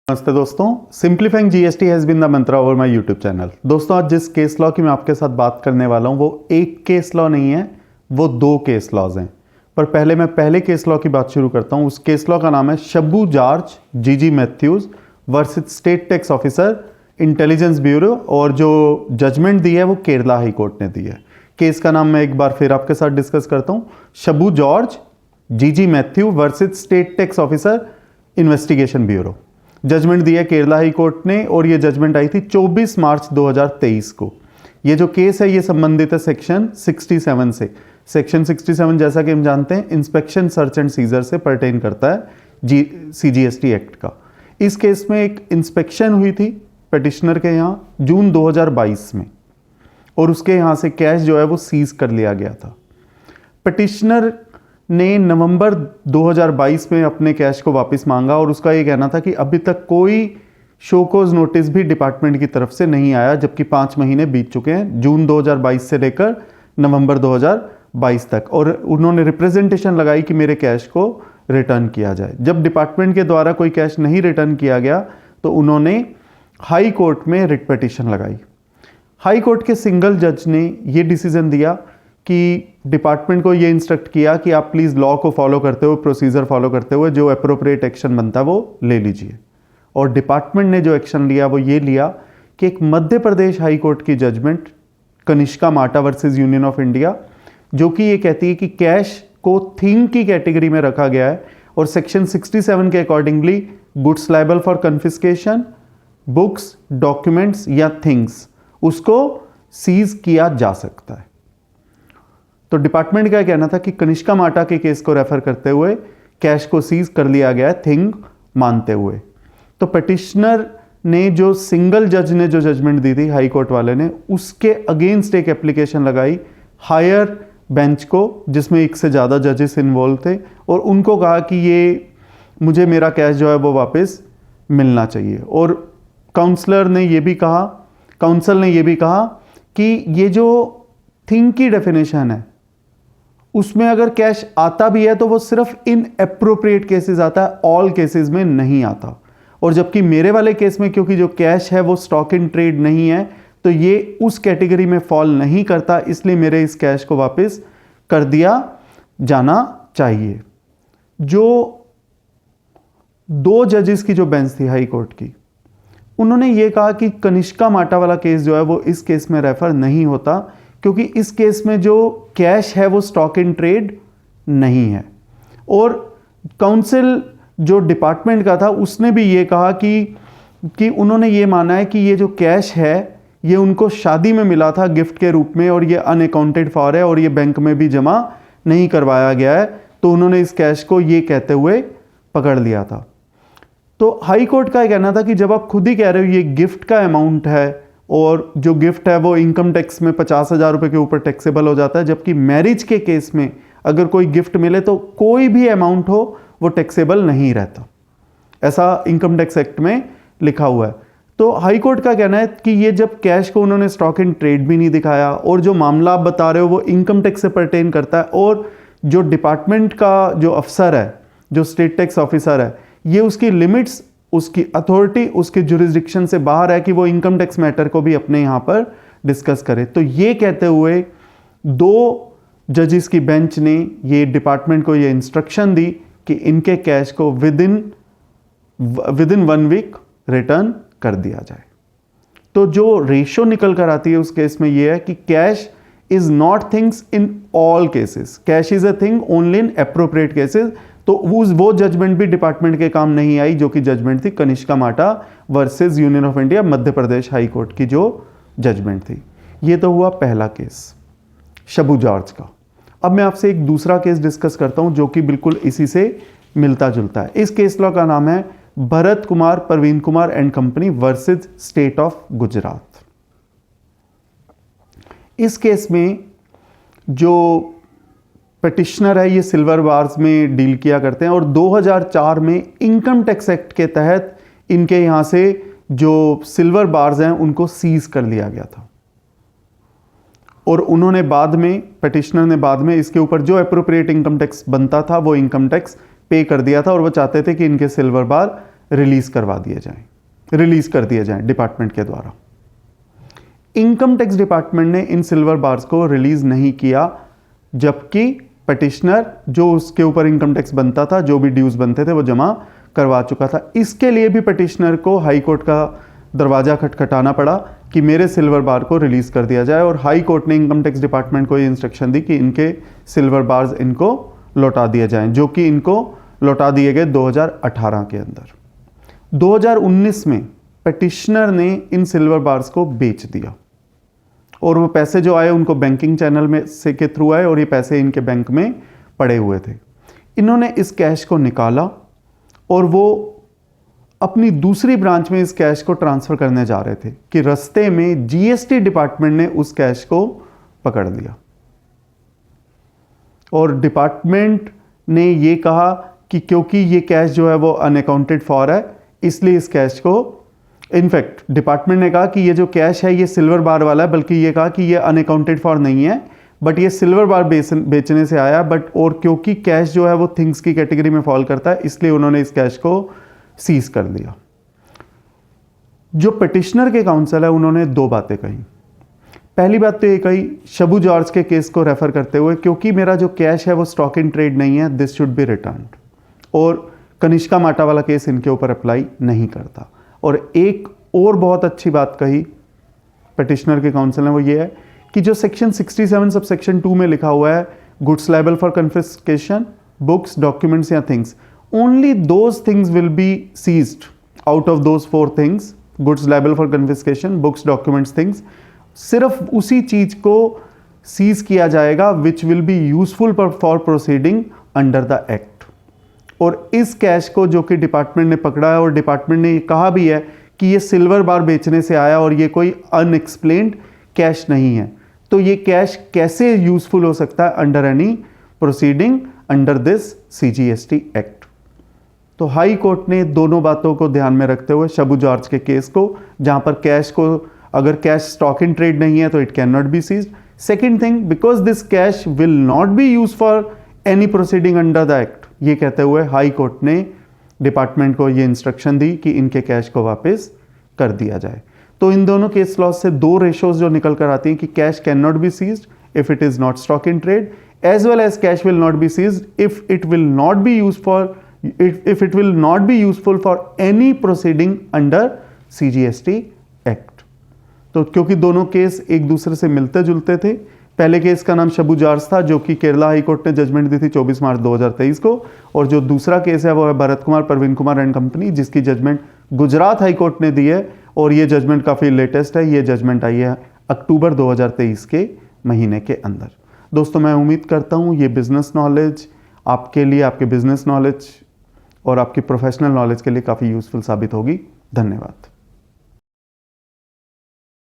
नमस्ते दोस्तों, simplifying GST has been the mantra over my YouTube channel. दोस्तों, आज जिस केस लॉ की मैं आपके साथ बात करने वाला हूँ वो एक केस लॉ नहीं है, वो दो केस लॉज हैं। पर पहले मैं पहले केस लॉ की बात शुरू करता हूँ। उस केस लॉ का नाम है Shabbu George GG Mathews versus state tax officer intelligence bureau, और जो जजमेंट दी है वो केरला हाई कोर्ट ने दी है। केस का नाम मैं एक बार फिर आपके साथ डिस्कस करता हूँ। Shabbu George GG Mathew versus state tax officer investigation bureau. Judgment दिया केरला हाई कोर्ट ने और ये जजमेंट आई थी 24 मार्च 2023 को। ये जो केस है ये संबंधित है सेक्शन 67 से। सेक्शन 67 जैसा कि हम जानते हैं इंस्पेक्शन सर्च एंड सीजर से पर्टेन करता है CGST एक्ट का। इस केस में एक इंस्पेक्शन हुई थी पिटिशनर के यहाँ जून 2022 में, और उसके यहाँ से कैश जो है वो सीज कर लिया गया था। पिटिशनर ने नवंबर 2022 में अपने कैश को वापस मांगा और उसका ये कहना था कि अभी तक कोई शोकोज नोटिस भी डिपार्टमेंट की तरफ से नहीं आया, जबकि 5 महीने बीत चुके हैं, जून 2022 से लेकर नवंबर 2022 तक। और उन्होंने रिप्रेजेंटेशन लगाई कि मेरे कैश को रिटर्न किया जाए। जब डिपार्टमेंट के द्वारा कोई कैश नहीं रिटर्न किया गया तो उन्होंने हाई कोर्ट में रिट पिटिशन लगाई। हाई कोर्ट के सिंगल जज ने ये डिसीजन दिया कि डिपार्टमेंट को ये इंस्ट्रक्ट किया कि आप प्लीज़ लॉ को फॉलो करते हुए, प्रोसीजर फॉलो करते हुए जो अप्रोप्रिएट एक्शन बनता है वो ले लीजिए। और डिपार्टमेंट ने जो एक्शन लिया वो ये लिया कि एक मध्य प्रदेश हाई कोर्ट की जजमेंट कनिष्का माटा वर्सेस यूनियन ऑफ इंडिया, जो कि ये कहती है कि कैश को थिंग की कैटेगरी में रखा गया है और सेक्शन 67 के accordingly goods liable for confiscation, books, documents या थिंग्स, उसको सीज किया जा सकता है। तो डिपार्टमेंट का कहना था कि कनिष्का माटा के केस को रेफर करते हुए कैश को सीज कर लिया गया है थिंग मानते हुए। तो पिटिशनर ने जो सिंगल जज ने जो जजमेंट दी थी हाई कोर्ट वाले ने, उसके अगेंस्ट एक एप्लीकेशन लगाई हायर बेंच को, जिसमें एक से ज़्यादा जजेस इन्वॉल्व थे, और उनको कहा कि ये मुझे मेरा कैश जो है वो वापस मिलना चाहिए। और काउंसल ने ये भी कहा कि ये जो थिंग की डेफिनेशन है उसमें अगर कैश आता भी है तो वो सिर्फ इन एप्रोप्रिएट केसेस आता है, ऑल केसेस में नहीं आता। और जबकि मेरे वाले केस में क्योंकि जो कैश है वो स्टॉक इन ट्रेड नहीं है तो ये उस कैटेगरी में फॉल नहीं करता, इसलिए मेरे इस कैश को वापस कर दिया जाना चाहिए। जो दो जजेस की जो बेंच थी हाई कोर्ट की, उन्होंने ये कहा कि कनिष्का माटा वाला केस जो है वो इस केस में रेफर नहीं होता, क्योंकि इस केस में जो कैश है वो स्टॉक इन ट्रेड नहीं है। और काउंसिल जो डिपार्टमेंट का था उसने भी ये कहा कि उन्होंने ये माना है कि ये जो कैश है ये उनको शादी में मिला था गिफ्ट के रूप में, और ये अनअकाउंटेड फॉर है और ये बैंक में भी जमा नहीं करवाया गया है, तो उन्होंने इस कैश को ये कहते हुए पकड़ लिया था। तो हाई कोर्ट का कहना था कि जब आप खुद ही कह रहे हो ये गिफ्ट का अमाउंट है और जो गिफ्ट है वो इनकम टैक्स में 50,000 रुपये के ऊपर टैक्सेबल हो जाता है, जबकि मैरिज के केस में अगर कोई गिफ्ट मिले तो कोई भी अमाउंट हो वो टैक्सेबल नहीं रहता, ऐसा इनकम टैक्स एक्ट में लिखा हुआ है। तो हाई कोर्ट का कहना है कि ये जब कैश को उन्होंने स्टॉक इन ट्रेड भी नहीं दिखाया और जो मामला आप बता रहे हो वो इनकम टैक्स से पर्टेन करता है, और जो डिपार्टमेंट का जो अफसर है, जो स्टेट टैक्स ऑफिसर है, ये उसकी लिमिट्स, उसकी अथॉरिटी, उसके जुरिस्डिक्शन से बाहर है कि वो इनकम टैक्स मैटर को भी अपने यहाँ पर डिस्कस करे। तो ये कहते हुए दो जजेस की बेंच ने ये डिपार्टमेंट को ये इंस्ट्रक्शन दी कि इनके कैश को विद इन 1 वीक रिटर्न कर दिया जाए। तो जो रेशो निकल कर आती है उस केस में ये है कि cash is not things in all cases, cash is a thing only in appropriate cases. तो वो जजमेंट भी डिपार्टमेंट के काम नहीं आई, जो कि जजमेंट थी कनिष्का माटा versus union of India Madhya Pradesh high court की जो जजमेंट थी। ये तो हुआ पहला केस शब्बू जॉर्ज का। अब मैं आपसे एक दूसरा केस डिस्कस करता हूं जो कि बिल्कुल इसी से मिलता जुलता है। इस केस लॉ का नाम है Bharat Kumar, Praveen Kumar and company versus state of Gujarat. इस केस में जो पिटिशनर है ये सिल्वर बार्स में डील किया करते हैं, और 2004 में इनकम टैक्स एक्ट के तहत इनके यहाँ से जो सिल्वर बार्स हैं उनको सीज कर लिया गया था। और उन्होंने बाद में, पिटिशनर ने बाद में इसके ऊपर जो एप्रोप्रिएट इनकम टैक्स बनता था वो इनकम टैक्स पे कर दिया था, और वो चाहते थे कि इनके सिल्वर बार रिलीज कर दिए जाएं डिपार्टमेंट के द्वारा। इनकम टैक्स डिपार्टमेंट ने इन सिल्वर बार्स को रिलीज नहीं किया, जबकि पिटिशनर जो उसके ऊपर इनकम टैक्स बनता था, जो भी ड्यूज बनते थे वो जमा करवा चुका था। इसके लिए भी पिटिशनर को हाई कोर्ट का दरवाजा खटखटाना पड़ा कि मेरे सिल्वर बार को रिलीज कर दिया जाए, और हाई कोर्ट ने इनकम टैक्स डिपार्टमेंट को ये इंस्ट्रक्शन दी कि इनके सिल्वर बार्स इनको लौटा दिए जाएं, जो कि इनको लौटा दिए गए 2018 के अंदर। 2019 में पिटिशनर ने इन सिल्वर बार्स को बेच दिया, और वो पैसे जो आए उनको बैंकिंग चैनल में से के थ्रू आए, और ये पैसे इनके बैंक में पड़े हुए थे। इन्होंने इस कैश को निकाला और वो अपनी दूसरी ब्रांच में इस कैश को ट्रांसफर करने जा रहे थे कि रास्ते में जीएसटी डिपार्टमेंट ने उस कैश को पकड़ लिया, और डिपार्टमेंट ने ये कहा कि क्योंकि ये कैश जो है वो अनअकाउंटेड फॉर है, इसलिए इस कैश को, इनफैक्ट डिपार्टमेंट ने कहा कि ये जो कैश है ये सिल्वर बार वाला है, बल्कि ये कहा कि ये अनअकाउंटेड फॉर नहीं है, बट ये सिल्वर बार बेचने से आया, बट और क्योंकि कैश जो है वो थिंग्स की कैटेगरी में फॉल करता है, इसलिए उन्होंने इस कैश को सीज कर दिया। जो पिटिशनर के काउंसिल है उन्होंने दो बातें कही। पहली बात तो ये कही शबू जॉर्ज के केस को रेफर करते हुए, क्योंकि मेरा जो कैश है वो स्टॉक इन ट्रेड नहीं है, दिस शुड बी रिटर्न्ड, और कनिष्का माटा वाला केस इनके ऊपर अप्लाई नहीं करता। और एक और बहुत अच्छी बात कही पिटिशनर के काउंसिल ने, वो ये है कि जो सेक्शन 67 सब सेक्शन 2 में लिखा हुआ है, goods liable for confiscation, books, documents या things, only those things will be seized out of those 4 things, goods liable for confiscation, books, documents, things, सिर्फ उसी चीज को सीज किया जाएगा which will be useful for proceeding under the act. और इस cash को जो कि डिपार्टमेंट ने पकड़ा है, और डिपार्टमेंट ने कहा भी है कि ये सिल्वर बार बेचने से आया और ये कोई अनएक्सप्लेन्ड कैश नहीं है, तो ये कैश कैसे यूजफुल हो सकता है under any proceeding under this CGST act. तो हाई कोर्ट ने दोनों बातों को ध्यान में रखते हुए शबू जॉर्ज के केस को, जहां पर कैश को, अगर कैश स्टॉक इन ट्रेड नहीं है तो it can not be seized. Second thing, because this cash will not be use for any proceeding under the act, ये कहते हुए हाई कोर्ट ने डिपार्टमेंट को ये इंस्ट्रक्शन दी कि इनके कैश को वापस कर दिया जाए। तो इन दोनों केस लॉज से दो रेशोज जो निकल कर आती हैं कि cash can not be seized if it is not stock in trade, as well as cash will not be seized if it will not be used for, if it will not be useful for any proceeding under CGST act. तो क्योंकि दोनों case एक दूसरे से मिलते जुलते थे, पहले केस का नाम शबू जॉर्ज था जो कि केरला हाई कोर्ट ने जजमेंट दी थी 24 मार्च 2023 को, और जो दूसरा केस है वो है भरत कुमार, प्रवीण कुमार एंड कंपनी, जिसकी जजमेंट गुजरात हाई कोर्ट ने दी है, और ये जजमेंट काफ़ी लेटेस्ट है। ये जजमेंट आई है अक्टूबर 2023 के महीने के अंदर। दोस्तों, मैं उम्मीद करता हूँ ये बिजनेस नॉलेज आपके लिए, आपके बिजनेस नॉलेज और आपकी प्रोफेशनल नॉलेज के लिए काफ़ी यूजफुल साबित होगी। धन्यवाद।